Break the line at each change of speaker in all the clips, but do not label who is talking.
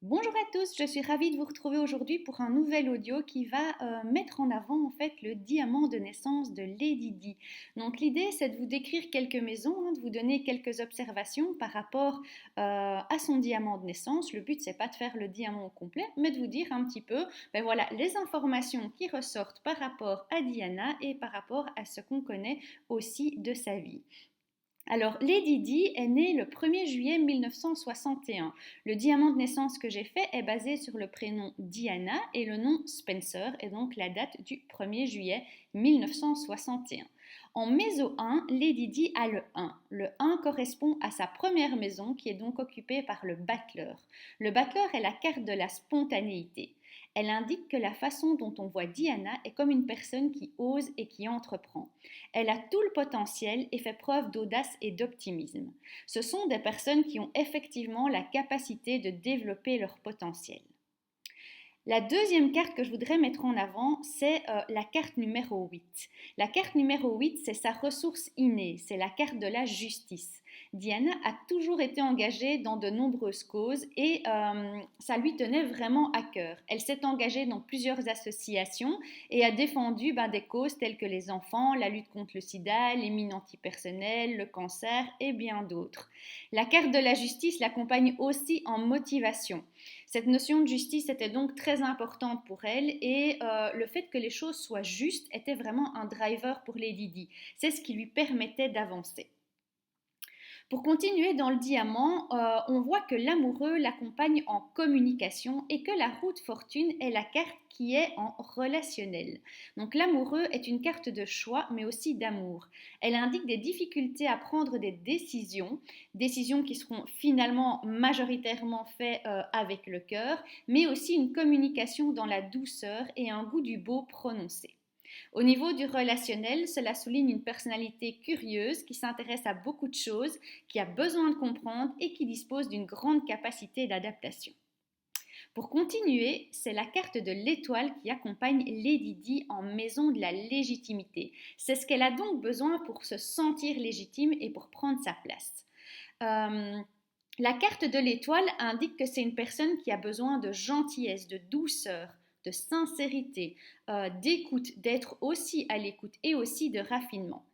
Bonjour à tous, je suis ravie de vous retrouver aujourd'hui pour un nouvel audio qui va mettre en avant en fait le diamant de naissance de Lady Di. Donc l'idée c'est de vous décrire quelques maisons, de vous donner quelques observations par rapport à son diamant de naissance. Le but c'est pas de faire le diamant au complet, mais de vous dire un petit peu, ben voilà, les informations qui ressortent par rapport à Diana et par rapport à ce qu'on connaît aussi de sa vie. Alors, Lady Di est née le 1er juillet 1961. Le diamant de naissance que j'ai fait est basé sur le prénom Diana et le nom Spencer et donc la date du 1er juillet 1961. En maison 1, Lady Di a le 1. Le 1 correspond à sa première maison qui est donc occupée par le battleur. Le battleur est la carte de la spontanéité. Elle indique que la façon dont on voit Diana est comme une personne qui ose et qui entreprend. Elle a tout le potentiel et fait preuve d'audace et d'optimisme. Ce sont des personnes qui ont effectivement la capacité de développer leur potentiel. La deuxième carte que je voudrais mettre en avant, c'est la carte numéro 8. La carte numéro 8, c'est sa ressource innée, c'est la carte de la justice. Diana a toujours été engagée dans de nombreuses causes et ça lui tenait vraiment à cœur. Elle s'est engagée dans plusieurs associations et a défendu des causes telles que les enfants, la lutte contre le sida, les mines antipersonnelles, le cancer et bien d'autres. La carte de la justice l'accompagne aussi en motivation. Cette notion de justice était donc très importante pour elle et le fait que les choses soient justes était vraiment un driver pour Lady Di. C'est ce qui lui permettait d'avancer. Pour continuer dans le diamant, on voit que l'amoureux l'accompagne en communication et que la roue de fortune est la carte qui est en relationnel. Donc l'amoureux est une carte de choix mais aussi d'amour. Elle indique des difficultés à prendre des décisions qui seront finalement majoritairement faites avec le cœur, mais aussi une communication dans la douceur et un goût du beau prononcé. Au niveau du relationnel, cela souligne une personnalité curieuse qui s'intéresse à beaucoup de choses, qui a besoin de comprendre et qui dispose d'une grande capacité d'adaptation. Pour continuer, c'est la carte de l'étoile qui accompagne Lady Di en maison de la légitimité. C'est ce qu'elle a donc besoin pour se sentir légitime et pour prendre sa place. Euh, la carte de l'étoile indique que c'est une personne qui a besoin de gentillesse, de douceur, de sincérité, d'écoute, d'être aussi à l'écoute et aussi de raffinement.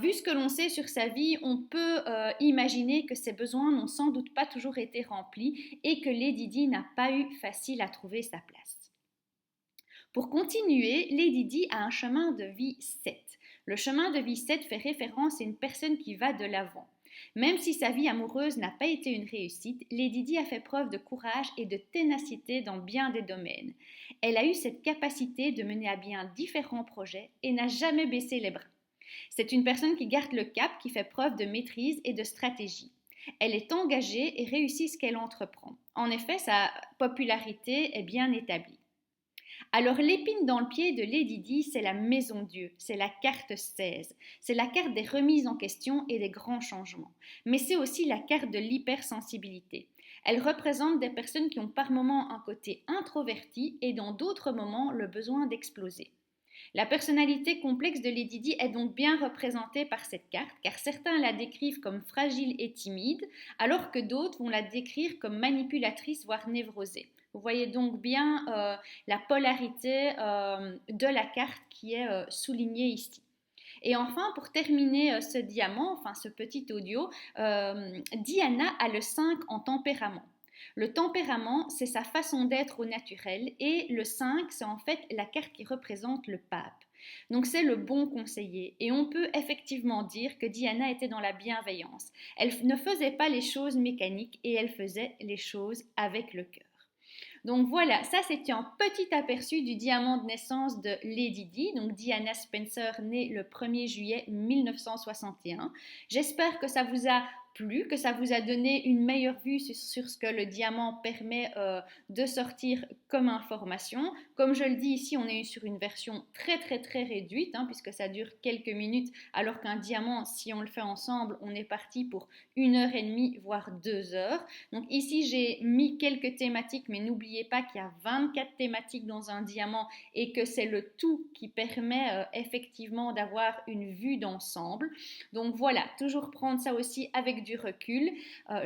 Vu ce que l'on sait sur sa vie, on peut imaginer que ses besoins n'ont sans doute pas toujours été remplis et que Lady Di n'a pas eu facile à trouver sa place. Pour continuer, Lady Di a un chemin de vie 7. Le chemin de vie 7 fait référence à une personne qui va de l'avant. Même si sa vie amoureuse n'a pas été une réussite, Lady Di a fait preuve de courage et de ténacité dans bien des domaines. Elle a eu cette capacité de mener à bien différents projets et n'a jamais baissé les bras. C'est une personne qui garde le cap, qui fait preuve de maîtrise et de stratégie. Elle est engagée et réussit ce qu'elle entreprend. En effet, sa popularité est bien établie. Alors l'épine dans le pied de Lady Di, c'est la maison Dieu, c'est la carte 16, c'est la carte des remises en question et des grands changements. Mais c'est aussi la carte de l'hypersensibilité. Elle représente des personnes qui ont par moments un côté introverti et dans d'autres moments le besoin d'exploser. La personnalité complexe de Lady Di est donc bien représentée par cette carte, car certains la décrivent comme fragile et timide, alors que d'autres vont la décrire comme manipulatrice, voire névrosée. Vous voyez donc bien la polarité de la carte qui est soulignée ici. Et enfin, pour terminer ce diamant, enfin ce petit audio, Diana a le 5 en tempérament. Le tempérament, c'est sa façon d'être au naturel et le 5, c'est en fait la carte qui représente le pape. Donc c'est le bon conseiller et on peut effectivement dire que Diana était dans la bienveillance. Elle ne faisait pas les choses mécaniques et elle faisait les choses avec le cœur. Donc voilà, ça c'était un petit aperçu du diamant de naissance de Lady Di, donc Diana Spencer, née le 1er juillet 1961. J'espère que ça vous a plu, que ça vous a donné une meilleure vue sur ce que le diamant permet de sortir comme information. Comme je le dis ici, on est sur une version très très très réduite, puisque ça dure quelques minutes, alors qu'un diamant, si on le fait ensemble, on est parti pour 1 heure et demie, voire 2 heures. Donc ici, j'ai mis quelques thématiques, mais n'oubliez pas qu'il y a 24 thématiques dans un diamant et que c'est le tout qui permet effectivement d'avoir une vue d'ensemble. Donc voilà, toujours prendre ça aussi avec avec du recul.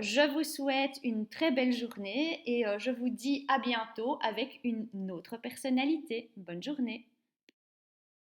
Je vous souhaite une très belle journée et je vous dis à bientôt avec une autre personnalité. Bonne journée.